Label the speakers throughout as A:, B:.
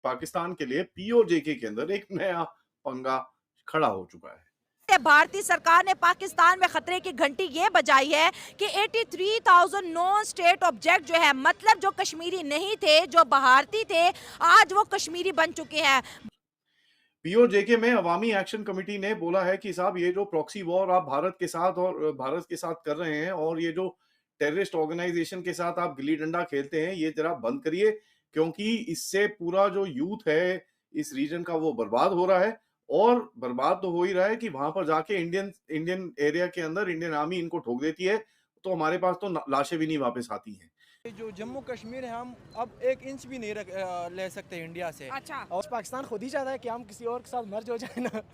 A: पाकिस्तान के लिए पीओजेके के अंदर एक नया पंगा खड़ा हो चुका है।
B: भारतीय सरकार ने पाकिस्तान में खतरे की घंटी ये बजाई है कि 83,000 नॉन स्टेट ऑब्जेक्ट जो है, मतलब जो कश्मीरी नहीं थे, जो भारतीय थे, आज वो कश्मीरी बन चुके हैं।
A: पीओजेके में अवामी एक्शन कमेटी ने बोला है कि साहब ये जो प्रॉक्सी वॉर आप भारत के साथ कर रहे हैं और ये जो टेररिस्ट ऑर्गेनाइजेशन के साथ आप गिल्ली डंडा खेलते हैं, ये जरा बंद करिए, क्योंकि इससे पूरा जो यूथ है इस रीजन का वो बर्बाद हो रहा है। और बर्बाद तो हो ही रहा है कि वहां पर जाके इंडियन इंडियन एरिया के अंदर इंडियन आर्मी इनको ठोक देती है, तो हमारे पास तो लाशें भी नहीं वापस आती हैं।
C: जो जम्मू कश्मीर है, हम अब 1 इंच भी नहीं ले सकते इंडिया से।
B: अच्छा।
D: और पाकिस्तान खुद ही चाहता है कि हम किसी और के साथ मर्ज हो जाए ना।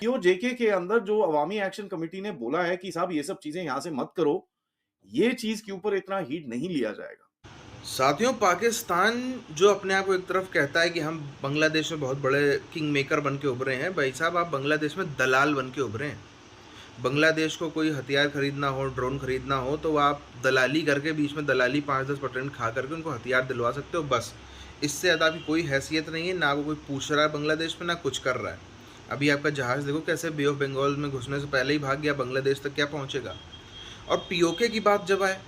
A: पीओजेके के अंदर जो अवामी एक्शन कमेटी ने बोला है कि साहब ये सब चीजें यहां से मत करो, ये चीज के ऊपर इतना हीट नहीं लिया जाएगा।
E: साथियों, पाकिस्तान जो अपने आप को एक तरफ कहता है कि हम बांग्लादेश में बहुत बड़े किंग मेकर बन के उभरे हैं, भाई साहब आप बांग्लादेश में दलाल बन के उभरे हैं। बांग्लादेश को कोई हथियार खरीदना हो, ड्रोन खरीदना हो, तो आप दलाली करके, बीच में दलाली 5-10% खा करके उनको हथियार दिलवा सकते हो, बस। इससे ज़्यादा आपकी कोई हैसियत नहीं है, ना वो कोई पूछ रहा है बांग्लादेश में, ना कुछ कर रहा है। अभी आपका जहाज़ देखो कैसे बे ऑफ बंगाल में घुसने से पहले ही भाग गया, बांग्लादेश तक क्या पहुँचेगा। और पीओके की बात जब आए,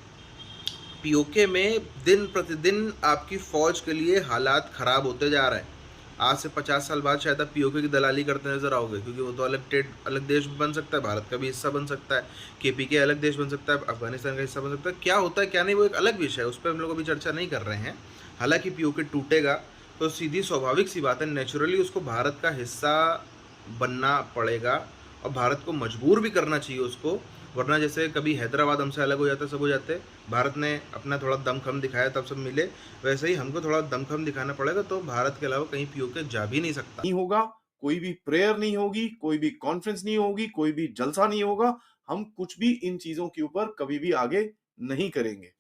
E: पीओके में दिन प्रतिदिन आपकी फ़ौज के लिए हालात ख़राब होते जा रहे हैं। आज से 50 साल बाद शायद आप पीओके की दलाली करते नजर आओगे, क्योंकि वो तो अलग देश बन सकता है, भारत का भी हिस्सा बन सकता है, केपीके अलग देश बन सकता है, अफगानिस्तान का हिस्सा बन सकता है। क्या होता है क्या नहीं वो एक अलग विषय है, उस पर हम लोग अभी चर्चा नहीं कर रहे हैं। हालांकि पीओके टूटेगा तो सीधी स्वाभाविक सी बात है, नेचुरली उसको भारत का हिस्सा बनना पड़ेगा और भारत को मजबूर भी करना चाहिए उसको, वरना जैसे कभी हैदराबाद हमसे अलग हो जाता, सब हो जाते, भारत ने अपना थोड़ा दमखम दिखाया तब सब मिले, वैसे ही हमको थोड़ा दमखम दिखाना पड़ेगा, तो भारत के अलावा कहीं पीओके जा भी नहीं सकता।
A: नहीं होगा, कोई भी प्रेयर नहीं होगी, कोई भी कॉन्फ्रेंस नहीं होगी, कोई भी जलसा नहीं होगा, हम कुछ भी इन चीजों के ऊपर कभी भी आगे नहीं करेंगे।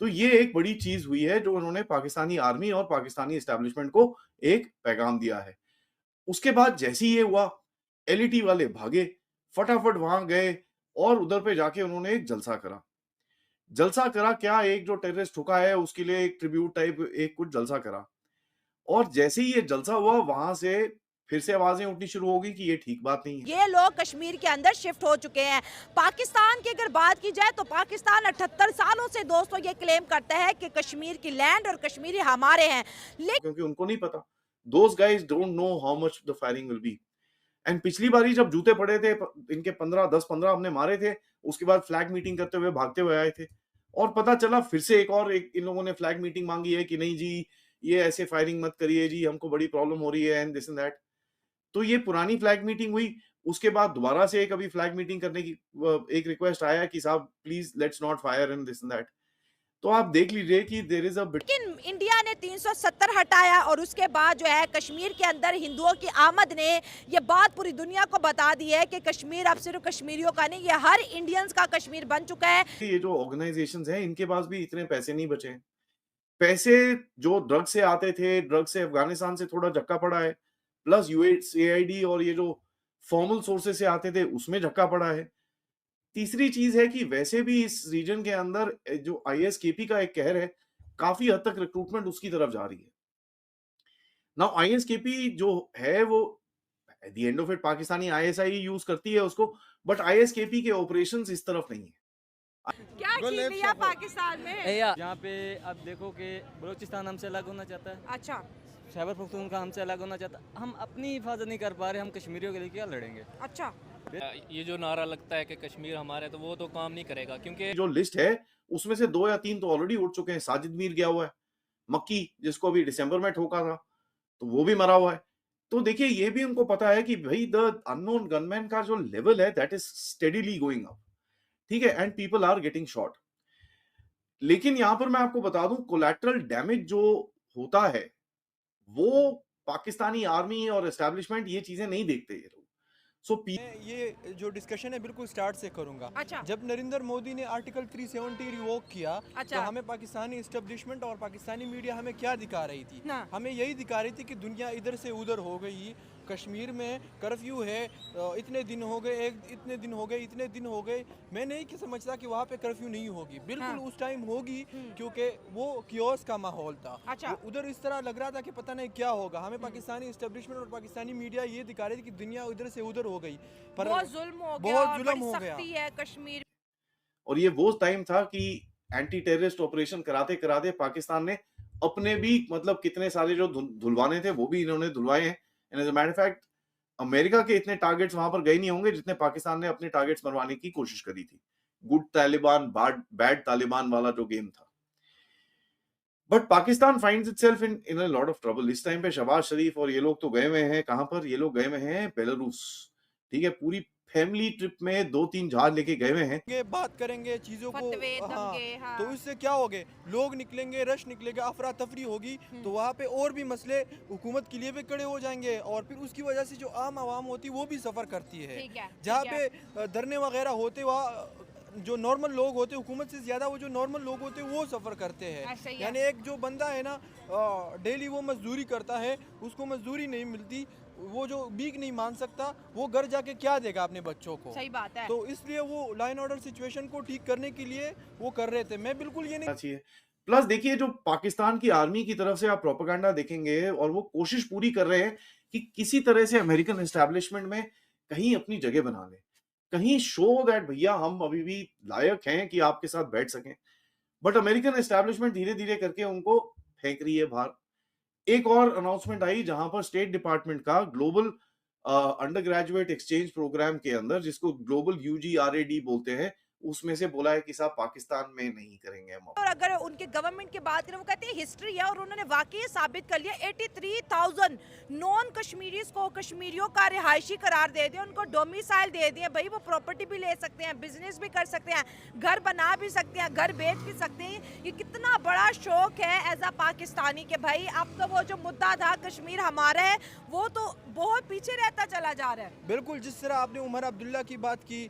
A: तो ये एक बड़ी चीज हुई है जो उन्होंने पाकिस्तानी आर्मी और पाकिस्तानी एस्टेब्लिशमेंट को एक पैगाम दिया है। उसके बाद जैसे ही ये हुआ, एलईटी वाले भागे, फटाफट वहां गए और उधर पे जाके उन्होंने एक जलसा करा। जलसा करा क्या, एक जो टेररिस्ट ठुका है उसके लिए एक ट्रिब्यूट टाइप एक कुछ जलसा करा। और जैसे ही ये जलसा हुआ, वहां से फिर से आवाजें उठनी शुरू होगी कि ये ठीक बात नहीं है।
B: ये लोग कश्मीर के अंदर शिफ्ट हो चुके हैं। पाकिस्तान की अगर बात की जाए तो पाकिस्तान 78 सालों से दोस्तों ये क्लेम करता है कि कश्मीर की लैंड और कश्मीरी हमारे हैं, लेकिन
A: क्योंकि उनको नहीं पता, those guys don't know how much the firing will be. And पिछली बारी जब जूते पड़े थे, इनके 10-15 हमने मारे थे, उसके बाद फ्लैग मीटिंग करते हुए भागते हुए आए थे, और पता चला फिर से एक इन लोगों ने फ्लैग मीटिंग मांगी है कि नहीं जी, ये ऐसे फायरिंग मत करिए जी, हमको बड़ी प्रॉब्लम हो रही है एंड दिस एंड दैट। तो ये पुरानी फ्लैग मीटिंग हुई, उसके बाद दोबारा से एक अभी फ्लैग मीटिंग करने की एक रिक्वेस्ट आया कि साहब please let's not fire and this and that. तो आप देख लीजिए कि there is a bit.
B: India ने 370 हटाया और उसके बाद जो है कश्मीर के अंदर हिंदुओं की आमद ने ये बात पूरी दुनिया को बता दी है कि कश्मीर अब सिर्फ कश्मीरियों का नहीं, ये हर इंडियंस का कश्मीर बन चुका है।
A: ये जो ऑर्गेनाइजेशंस हैं, इनके पास भी इतने पैसे नहीं बचे हैं। पैसे जो ड्रग से आते थे, ड्रग से अफगानिस्तान से थोड़ा झक्का पड़ा है, प्लस यूएसएआईडी और ये जो फॉर्मल सोर्सेज से आते थे उसमें झक्का पड़ा है। तीसरी चीज है कि वैसे भी इस रीजन के अंदर जो आईएसकेपी का एक कहर है, काफी हद तक रिक्रूटमेंट उसकी तरफ जा रही है। नाउ आईएसकेपी जो है वो at the end of it Pakistani ISI use करती है उसको, बट आईएसकेपी के ऑपरेशंस इस तरफ नहीं है।
B: क्या ठीक भैया पाकिस्तान में?
C: यहाँ पे अब देखो कि बलूचिस्तान हमसे अलग होना चाहता है,
B: अच्छा
C: खैबर पख्तूनख्वा हमसे अलग होना चाहता है, हम अपनी हिफाजत नहीं कर पा रहे, हम कश्मीरियों के लिए क्या लड़ेंगे।
B: अच्छा।
F: ये जो नारा लगता है कि कश्मीर हमारा है, तो वो तो काम नहीं करेगा, क्योंकि
A: जो लिस्ट है उसमें से 2 या 3 तो ऑलरेडी उठ चुके हैं। साजिद मीर गया हुआ है, मक्की जिसको अभी दिसंबर में ठोका था, तो वो भी मरा हुआ है। तो देखिए ये भी उनको पता है कि भाई द अननोन गनमैन का जो लेवल है that is steadily going up, ठीक है, and people are getting shot. लेकिन यहां पर मैं आपको बता दूं, कोलैटरल डैमेज जो होता है वो पाकिस्तानी आर्मी और एस्टेब्लिशमेंट ये चीजें नहीं देखते ये लोग।
C: मैं ये जो डिस्कशन है बिल्कुल स्टार्ट से करूंगा।
B: अच्छा।
C: जब नरेंद्र मोदी ने आर्टिकल 370 रिवोक किया,
B: अच्छा।
C: तो हमें पाकिस्तानी एस्टेब्लिशमेंट और पाकिस्तानी मीडिया हमें क्या दिखा रही थी?
B: ना।
C: हमें यही दिखा रही थी कि दुनिया इधर से उधर हो गई
G: कश्मीर में कर्फ्यू है, इतने दिन हो गए, इतने दिन हो गए, मैं नहीं समझता कि वहाँ पे कर्फ्यू नहीं होगी। बिल्कुल उस टाइम होगी, क्योंकि वो कियोस का माहौल था।
B: अच्छा।
G: उधर इस तरह लग रहा था कि पता नहीं क्या होगा। हमें पाकिस्तानी एस्टेब्लिशमेंट और पाकिस्तानी मीडिया ये दिखा रही थी कि दुनिया उधर से उधर हो गई, पर
B: बहुत जुल्म हो गया,
G: बहुत
B: और
G: जुल्म
B: बड़ी
G: हो गया।
B: सख्ती है कश्मीर।
A: और ये वो टाइम था कि एंटी टेररिस्ट ऑपरेशन कराते कराते पाकिस्तान ने अपने भी मतलब कितने सारे जो धुलवाने थे वो भी इन्होंने धुलवाए हैं। And as a matter fact America के इतने टारगेट्स वहां पर गए नहीं होंगे जितने पाकिस्तान ने अपने टारगेट्स मरवाने की कोशिश करी थी। गुड तालिबान बैड तालिबान वाला जो गेम था। But Pakistan finds itself in a lot of trouble. इस टाइम पे शहबाज शरीफ और ये लोग तो गए हुए हैं कहां पर, ये लोग गए हुए हैं बेलारूस। ठीक है, पूरी फैमिली ट्रिप में 2-3 जहाज लेके गए हुए हैं।
G: ये बात करेंगे चीजों को,
B: फतवे, दंगे, हाँ।
G: तो इससे क्या होगे, लोग निकलेंगे, रश निकलेगा, अफरा तफरी होगी, तो वहाँ पे और भी मसले हुकूमत के लिए भी खड़े हो जाएंगे, और फिर उसकी वजह से जो आम आवाम होती है वो भी सफ़र करती है। जहाँ पे धरने वगैरह होते, वहाँ जो नॉर्मल लोग होते, हुकूमत से ज़्यादा वो जो नॉर्मल लोग होते वो सफ़र करते हैं। यानी एक जो बंदा है ना, डेली वो मजदूरी करता है, उसको मजदूरी नहीं मिलती, वो जो भीख नहीं मान सकता, वो घर जाके क्या देगा अपने बच्चों को।
B: सही बात है।
G: तो इसलिए वो लाइन ऑर्डर सिचुएशन को ठीक करने के लिए वो कर रहे थे। मैं बिल्कुल ये नहीं
A: चाहिए। प्लस देखिए जो पाकिस्तान की आर्मी की तरफ से आप प्रोपेगेंडा देखेंगे और वो कोशिश पूरी कर रहे हैं कि किसी तरह से अमेरिकन एस्टैब्लिशमेंट में कहीं अपनी जगह बना ले, कहीं शो दैट भैया हम अभी भी लायक हैं कि आपके साथ बैठ सकें। बट अमेरिकन एस्टैब्लिशमेंट धीरे धीरे करके उनको फेंक रही है बाहर। एक और अनाउंसमेंट आई जहां पर स्टेट डिपार्टमेंट का global undergraduate exchange programme के अंदर, जिसको ग्लोबल UGRAD बोलते हैं, उसमें से बोला है कि साहब पाकिस्तान में नहीं करेंगे हम।
B: और अगर उनके गवर्नमेंट की बात करें, वो कहते हैं हिस्ट्री है, और उन्होंने वाकई साबित कर लिया। 83,000 नॉन कश्मीरीज को कश्मीरियों का रिहायशी करार दे दिया, उनको डोमिसाइल दे दिए। भाई वो प्रॉपर्टी भी ले सकते हैं, बिजनेस भी कर सकते हैं, घर बना भी सकते हैं, घर बेच भी सकते हैं। ये कितना बड़ा शौक है एज अ पाकिस्तानी के भाई अब तो वो जो मुद्दा था कश्मीर हमारा है, वो तो बहुत पीछे रहता चला जा रहा है।
G: बिल्कुल, जिस तरह आपने उमर अब्दुल्ला की बात की,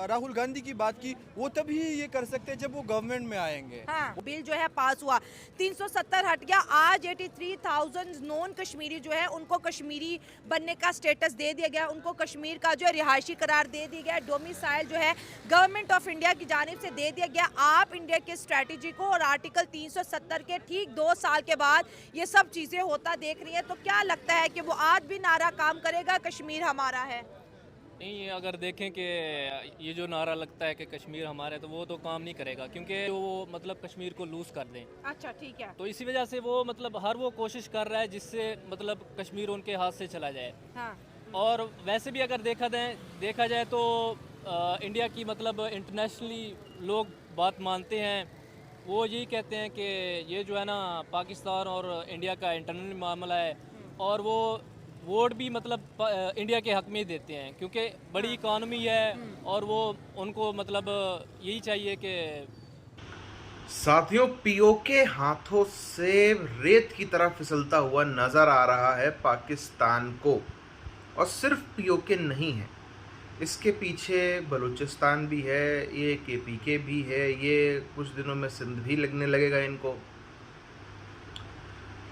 G: राहुल गांधी की बात की, वो तभी ये कर सकते हैं जब वो गवर्नमेंट में आएंगे।
B: हाँ, बिल जो है पास हुआ, 370 हट गया। आज 83,000 नॉन कश्मीरी जो है उनको कश्मीरी बनने का स्टेटस दे दिया गया, उनको कश्मीर का जो है रिहायशी करार दे दिया गया, डोमिसाइल जो है गवर्नमेंट ऑफ इंडिया की जानिब से दे दिया गया। आप इंडिया के स्ट्रेटजी को और आर्टिकल 370 के ठीक 2 साल के बाद ये सब चीजें होता देख रही है, तो क्या लगता है कि वो आज भी नारा काम करेगा कश्मीर हमारा है?
F: नहीं, अगर देखें कि ये जो नारा लगता है कि कश्मीर हमारा है, तो वो तो काम नहीं करेगा, क्योंकि वो मतलब कश्मीर को लूज़ कर दें।
B: अच्छा, ठीक है।
F: तो इसी वजह से वो मतलब हर वो कोशिश कर रहा है जिससे मतलब कश्मीर उनके हाथ से चला जाए।
B: हाँ।
F: और वैसे भी अगर देखा जाए तो इंडिया की मतलब इंटरनेशनली लोग बात मानते हैं, वो यही कहते हैं कि ये जो है ना पाकिस्तान और इंडिया का इंटरनल मामला है, और वो वोट भी मतलब इंडिया के हक में ही देते हैं, क्योंकि बड़ी इकॉनमी है, और वो उनको मतलब यही चाहिए कि
E: साथियों, पीओके हाथों से रेत की तरह फिसलता हुआ नजर आ रहा है पाकिस्तान को। और सिर्फ पीओके नहीं है, इसके पीछे बलूचिस्तान भी है, ये KPK भी है, ये कुछ दिनों में सिंध भी लगने लगेगा इनको।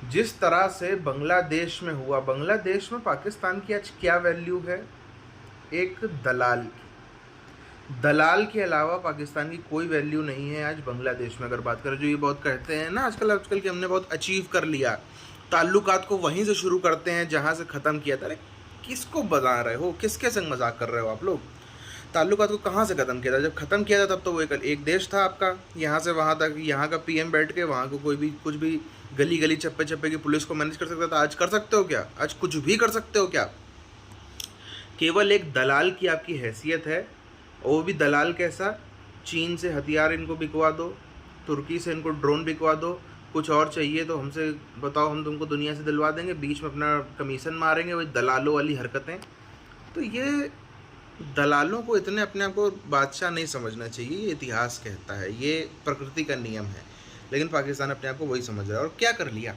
E: जिस तरह से बांग्लादेश में हुआ, बांग्लादेश में पाकिस्तान की आज क्या वैल्यू है? एक दलाल के अलावा पाकिस्तान की कोई वैल्यू नहीं है आज बांग्लादेश में। अगर बात करें, जो ये बहुत कहते हैं ना आजकल कि हमने बहुत अचीव कर लिया, ताल्लुकात को वहीं से शुरू करते हैं जहां से ख़त्म किया था। अरे किसको बता रहे हो, किसके संग मजाक कर रहे हो आप लोग? ताल्लुकात को कहाँ से ख़त्म किया था? जब ख़त्म किया था तब तो वो एक देश था आपका, यहाँ से वहाँ तक, यहाँ का PM बैठ के वहाँ को कोई भी कुछ भी गली गली चप्पे चप्पे की पुलिस को मैनेज कर सकता था। आज कर सकते हो क्या? आज कुछ भी कर सकते हो क्या? केवल एक दलाल की आपकी हैसियत है, और वो भी दलाल कैसा? चीन से हथियार इनको बिकवा दो, तुर्की से इनको ड्रोन बिकवा दो, कुछ और चाहिए तो हमसे बताओ, हम तुमको दुनिया से दिलवा देंगे, बीच में अपना कमीशन मारेंगे। वही दलालों वाली हरकतें। तो ये दलालों को इतने अपने आप को बादशाह नहीं समझना चाहिए, ये इतिहास कहता है, ये प्रकृति का नियम है। लेकिन पाकिस्तान अपने आप को वही समझ रहा है। और क्या कर लिया?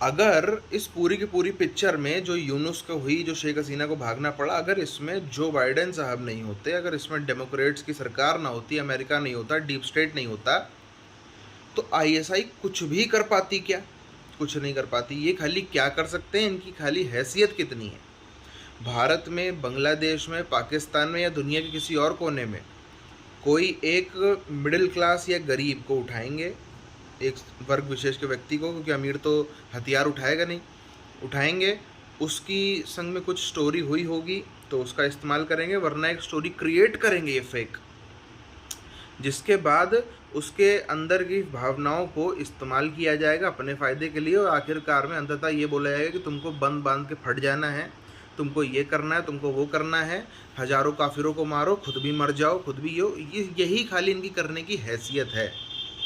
E: अगर इस पूरी की पूरी पिक्चर में जो यूनुस को हुई, जो शेख हसीना को भागना पड़ा, अगर इसमें जो बाइडेन साहब नहीं होते, अगर इसमें डेमोक्रेट्स की सरकार ना होती, अमेरिका नहीं होता, डीप स्टेट नहीं होता, तो ISI कुछ भी कर पाती क्या? कुछ नहीं कर पाती। ये खाली क्या कर सकते हैं, इनकी खाली हैसियत कितनी है। भारत में, बांग्लादेश में, पाकिस्तान में या दुनिया के किसी और कोने में कोई एक मिडिल क्लास या गरीब को उठाएंगे, एक वर्ग विशेष के व्यक्ति को, क्योंकि अमीर तो हथियार उठाएगा नहीं, उठाएंगे, उसकी संग में कुछ स्टोरी हुई होगी तो उसका इस्तेमाल करेंगे, वरना एक स्टोरी क्रिएट करेंगे ये फेक, जिसके बाद उसके अंदर की भावनाओं को इस्तेमाल किया जाएगा अपने फ़ायदे के लिए, और आखिरकार में अंततः ये बोला जाएगा कि तुमको बंद बांध के फट जाना है, तुमको ये करना है, तुमको वो करना है, हज़ारों काफिरों को मारो, खुद भी मर जाओ, खुद भी यही खाली इनकी करने की हैसियत है।